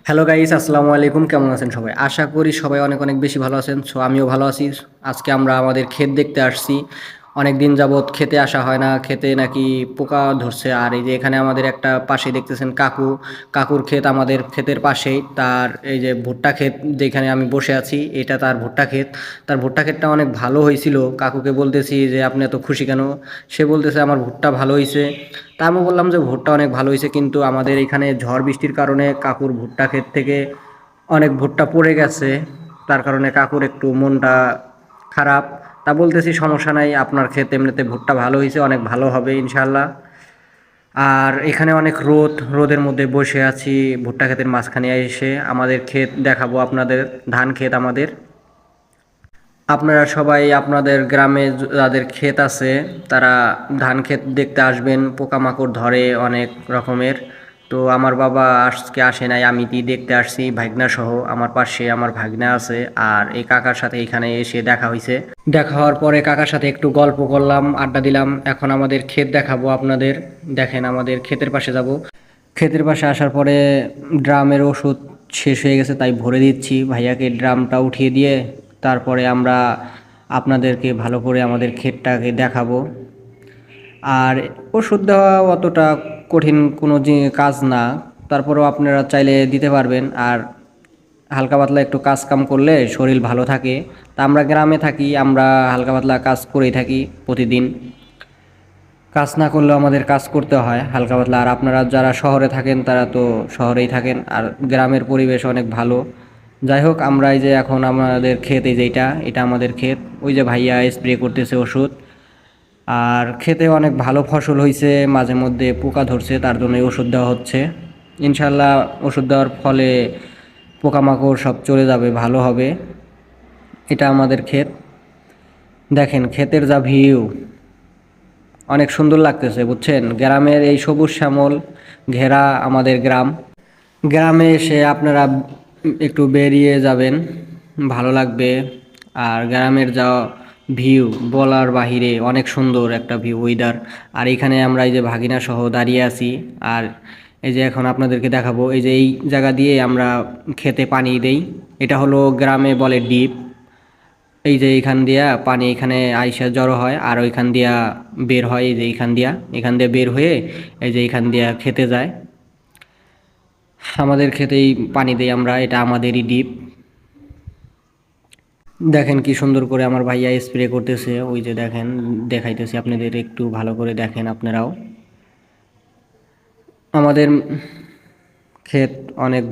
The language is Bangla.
হ্যালো গাইস, আসসালামু আলাইকুম। কেমন আছেন সবাই? আশা করি সবাই অনেক অনেক বেশি ভালো আছেন। আমিও ভালো আছি। আজকে আমরা আমাদের ক্ষেত দেখতে আসছি। অনেক দিন যাবৎ খেতে আসা হয় না, খেতে নাকি পোকা ধরছে। আর এই যে এখানে আমাদের একটা পাশে দেখতেছেন কাকুর ক্ষেত আমাদের ক্ষেতের পাশেই। তার এই যে ভুট্টা ক্ষেত যেখানে আমি বসে আছি, এটা তার ভুট্টা ক্ষেত। তার ভুট্টা ক্ষেতটা অনেক ভালো হয়েছিল। কাকুকে বলতেছি যে আপনি এত খুশি কেন? সে বলতেছে আমার ভুট্টা ভালো হয়েছে। তা আমি বললাম যে ভুট্টা অনেক ভালো হয়েছে, কিন্তু আমাদের এখানে ঝড় বৃষ্টির কারণে কাকুর ভুট্টা ক্ষেত থেকে অনেক ভুট্টা পড়ে গেছে। তার কারণে কাকুর একটু মনটা খারাপ। তা বলতেছি সমস্যা নাই, আপনার ক্ষেত এমনিতে ভুট্টা ভালো হয়েছে, অনেক ভালো হবে ইনশাল্লাহ। আর এখানে অনেক রোদের মধ্যে বসে আছি ভুট্টা ক্ষেতের মাঝখানে এসে। আমাদের ক্ষেত দেখাবো আপনাদের, ধান ক্ষেত আমাদের। আপনারা সবাই আপনাদের গ্রামে যাদের ক্ষেত আছে তারা ধান ক্ষেত দেখতে আসবেন। পোকামাকড় ধরে অনেক রকমের। তো আমার বাবা আজকে আসে নাই, আমি দেখতে আসছি ভাগনা সহ। আমার পাশে আমার ভাগনা আছে, আর এই কাকার সাথে এখানে এসে দেখা হয়েছে। দেখা হওয়ার পরে কাকার সাথে একটু গল্প করলাম, আড্ডা দিলাম। এখন আমাদের ক্ষেত দেখাবো আপনাদের। দেখেন আমাদের ক্ষেতের পাশে যাব। ক্ষেতের পাশে আসার পরে ড্রামের ওষুধ শেষ হয়ে গেছে, তাই ভরে দিচ্ছি ভাইয়াকে। ড্রামটা উঠিয়ে দিয়ে তারপরে আমরা আপনাদেরকে ভালো করে আমাদের ক্ষেতটাকে দেখাবো। আর ওষুধ দেওয়া অতটা কঠিন কোনো কাজ না, তারপরেও আপনারা চাইলে দিতে পারবেন। আর হালকা পাতলা একটু কাজ কাম করলে শরীর ভালো থাকে। তা আমরা গ্রামে থাকি, আমরা হালকা পাতলা কাজ করেই থাকি প্রতিদিন। কাজ না করলেও আমাদের কাজ করতে হয় হালকা পাতলা। আর আপনারা যারা শহরে থাকেন তারা তো শহরেই থাকেন, আর গ্রামের পরিবেশ অনেক ভালো। যাই হোক, আমরা এই যে এখন আমাদের ক্ষেত, এই যে এটা আমাদের ক্ষেত। ওই যে ভাইয়া স্প্রে করতেছে ওষুধ। আর খেতে অনেক ভালো ফসল হয়েছে, মাঝে মধ্যে পোকা ধরছে, তার জন্য ওষুধ দেওয়া হচ্ছে। ইনশাল্লাহ ওষুধ দেওয়ার ফলে পোকামাকড় সব চলে যাবে, ভালো হবে। এটা আমাদের ক্ষেত। দেখেন ক্ষেতের যা ভিউ, অনেক সুন্দর লাগতেছে বুঝছেন। গ্রামের এই সবুজ শ্যামল ঘেরা আমাদের গ্রাম। গ্রামে এসে আপনারা একটু বেরিয়ে যাবেন, ভালো লাগবে। আর গ্রামের যা ভিউ বলার বাহিরে, অনেক সুন্দর একটা ভিউ, ওয়েদার। আর এখানে আমরা এই যে ভাগিনা সহ দাঁড়িয়ে আছি। আর এই যে এখন আপনাদেরকে দেখাবো, এই যে এই জায়গা দিয়ে আমরা খেতে পানি দেই। এটা হলো গ্রামে বলে ডিপ। এই যে এইখান দিয়া পানি এখানে আইসা জড়ো হয়, আর ওইখান দিয়া বের হয়। এই যে এখান দিয়ে বের হয়ে এই যে এইখান দিয়া খেতে যায়। আমাদের খেতেই পানি দেই আমরা, এটা আমাদেরই ডিপ। দেখেন কি সুন্দর করে আমার ভাইয়া স্প্রে করতেছে। ওই যে দেখেন, দেখাইতেছি আপনাদের, একটু ভালো করে দেখেন আপনারাও। আমাদের ক্ষেত অনেক